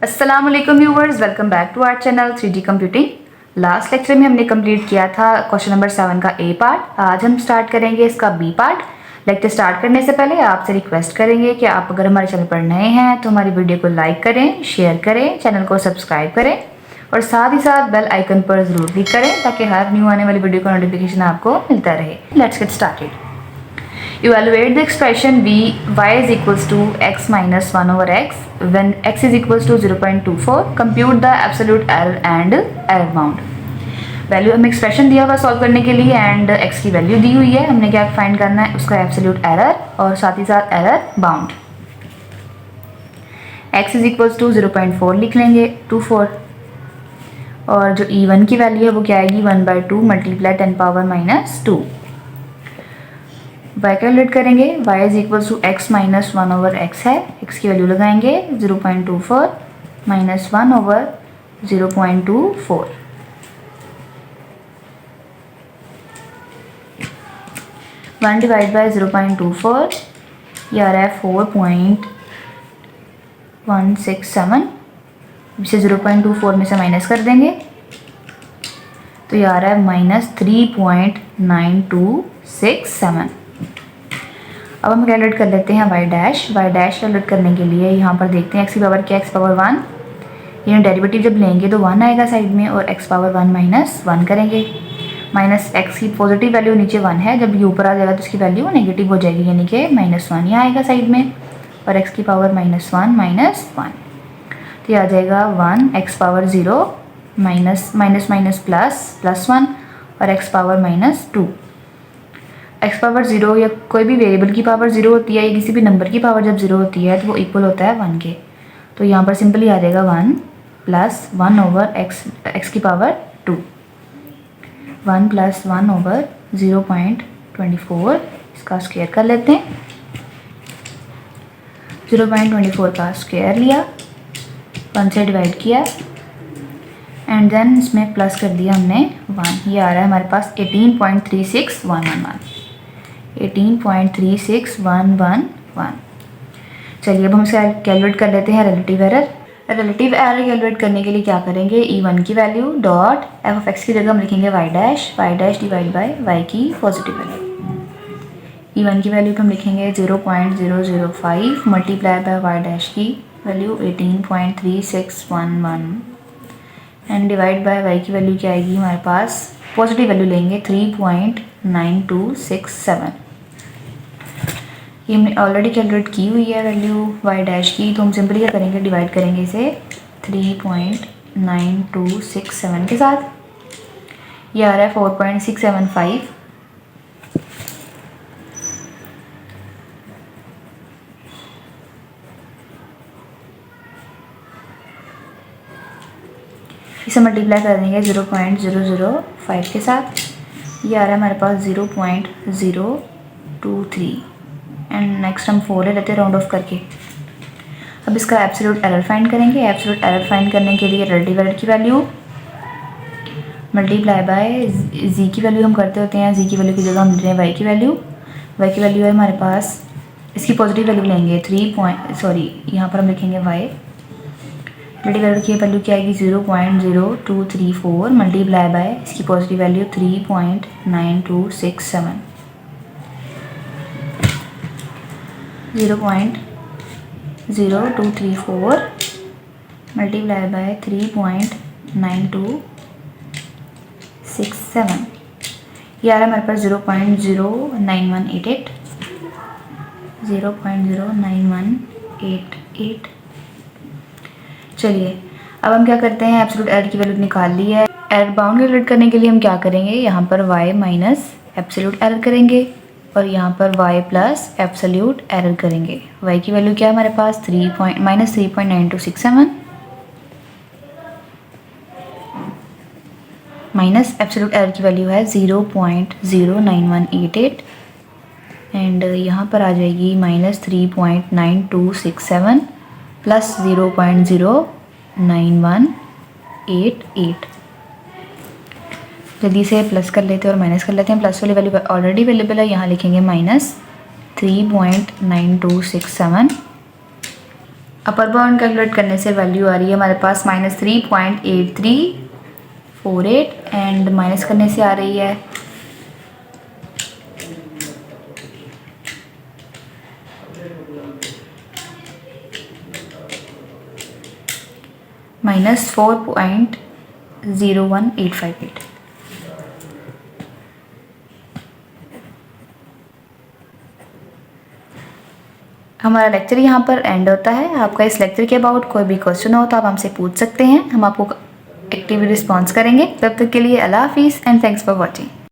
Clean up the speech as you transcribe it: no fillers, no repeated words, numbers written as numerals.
अस्सलाम वालेकुम viewers, welcome back to our channel 3D computing. Last lecture में हमने कंप्लीट किया था क्वेश्चन नंबर 7 का ए पार्ट। आज हम स्टार्ट करेंगे इसका बी पार्ट। लेक्चर स्टार्ट करने से पहले आपसे रिक्वेस्ट करेंगे कि आप अगर हमारे चैनल पर नए हैं तो हमारी वीडियो को लाइक करें, शेयर करें, चैनल को सब्सक्राइब करें और साथ ही साथ बेल आइकन पर ज़रूर क्लिक करें ताकि हर न्यू आने वाली वीडियो का नोटिफिकेशन आपको मिलता रहे। Let's get started. Evaluate the expression b y is equals to x minus 1 over x when x is equals to 0.24. Compute the absolute error and error bound. Value हमें expression दिया हुआ solve करने के लिए and x की value दी हुई है। हमने क्या फाइंड करना है, उसका एब्सोल्यूट एरर और साथ ही साथ error bound. x is equals to 0.4 लिख लेंगे 24 और जो e1 की वैल्यू है वो क्या आएगी 1/2 मल्टीप्लाई 10⁻⁻2। y कैलकुलेट करेंगे, y is equals to x minus 1 over x है, x की वैल्यू लगाएंगे 0.24 minus 1 over 0.24। One divide by 0.24 ये आ रहा है 4.167। इसे 0.24 में से माइनस कर देंगे तो ये आ रहा है -3.9267। अब हम कैलकुलेट कर लेते हैं y डैश कैलकुलेट करने के लिए यहाँ पर देखते हैं x की पावर क्या, x पावर 1। ये डेरिवेटिव जब लेंगे तो 1 आएगा साइड में और x पावर 1 माइनस 1 करेंगे। माइनस x की पॉजिटिव वैल्यू नीचे 1 है, जब ये ऊपर आ जाएगा तो उसकी वैल्यू नेगेटिव हो जाएगी, यानी कि -1 यहाँ आएगा साइड में और x की पावर -1 माइनस 1 तो ये आ जाएगा 1 x power 0 minus minus plus 1 और x पावर -2। x पावर 0 या कोई भी वेरिएबल की पावर 0 होती है या किसी भी नंबर की पावर जब 0 होती है तो वो इक्वल होता है 1 के। तो यहाँ पर सिंपली आ जाएगा 1 प्लस 1 ओवर x की पावर 2, 1 प्लस 1 ओवर 0.24। इसका स्क्वायर कर लेते हैं, 0.24 का स्क्वायर लिया, 1 से डिवाइड किया एंड देन इसमें प्लस कर दिया हमने 1। ये आ रहा है हमारे पास 18.36111। 18.36111। चलिए अब हम इसका कैलकुलेट कर लेते हैं relative error. Relative error calculate करने के लिए क्या करेंगे, e1 की value dot f of x की जगह हम लिखेंगे y dash divide by y की पॉजिटिव वैल्यू। e1 की वैल्यू हम लिखेंगे 0.005 मल्टीप्लाई बाय y डैश की value 18.3611 and divide by y की वैल्यू क्या आएगी हमारे पास, पॉजिटिव वैल्यू लेंगे 3.9267। ये हमने ऑलरेडी कैलकुलेट की हुई है वैल्यू y डैश की, तो हम सिंपली क्या करेंगे, डिवाइड करेंगे इसे 3.9267 के साथ। ये आ रहा है 4.675। इसे मल्टीप्लाई कर देंगे 0.005 के साथ। ये आ रहा है हमारे पास 0.023 एंड नेक्स्ट हम 4 ले लेते हैं राउंड ऑफ करके। अब इसका एब्सोल्यूट एरर फाइंड करेंगे। एब्सोल्यूट एरर फाइंड करने के लिए रिलेटिव एरर की वैल्यू मल्टीप्लाई बाय z की वैल्यू हम करते होते हैं, z की वैल्यू की जगह हम ले रहे हैं y की वैल्यू। y की वैल्यू है हमारे पास, इसकी पॉजिटिव वैल्यू लेंगे यहाँ पर हम लिखेंगे y। रिलेटिव एरर की वैल्यू क्या आएगी 0.0234 मल्टीप्लाई बाय इसकी पॉजिटिव वैल्यू 3.9267। 0.0234 multiply by 3.9267। ये आ रहा है हमारे पास 0.09188। 0.09188। चलिए अब हम क्या करते हैं, एब्सोल्यूट एरर की वैल्यू निकाल ली है। एरर बाउंड कैलकुलेट करने के लिए हम क्या करेंगे, यहाँ पर y माइनस एब्सोल्यूट एरर करेंगे और यहाँ पर y प्लस एब्सोल्यूट एरर करेंगे। y की वैल्यू क्या है हमारे पास -3.9267 माइनस एब्सोल्यूट एरर की वैल्यू है 0.09188 एंड यहाँ पर आ जाएगी -3.9267 प्लस 0.09188। जल्दी से प्लस कर लेते हैं और माइनस कर लेते हैं। प्लस वाली वैल्यू ऑलरेडी अवेलेबल है, यहाँ लिखेंगे -3.9267 अपर बाउंड कैलकुलेट करने से वैल्यू आ रही है हमारे पास -3.8348 एंड माइनस करने से आ रही है -4.01858। हमारा लेक्चर यहाँ पर एंड होता है। आपका इस लेक्चर के अबाउट कोई भी क्वेश्चन हो तो आप हमसे पूछ सकते हैं, हम आपको एक्टिव रिस्पॉन्स करेंगे। तब तक के लिए अल्लाह हाफिज़ एंड थैंक्स फॉर वॉचिंग।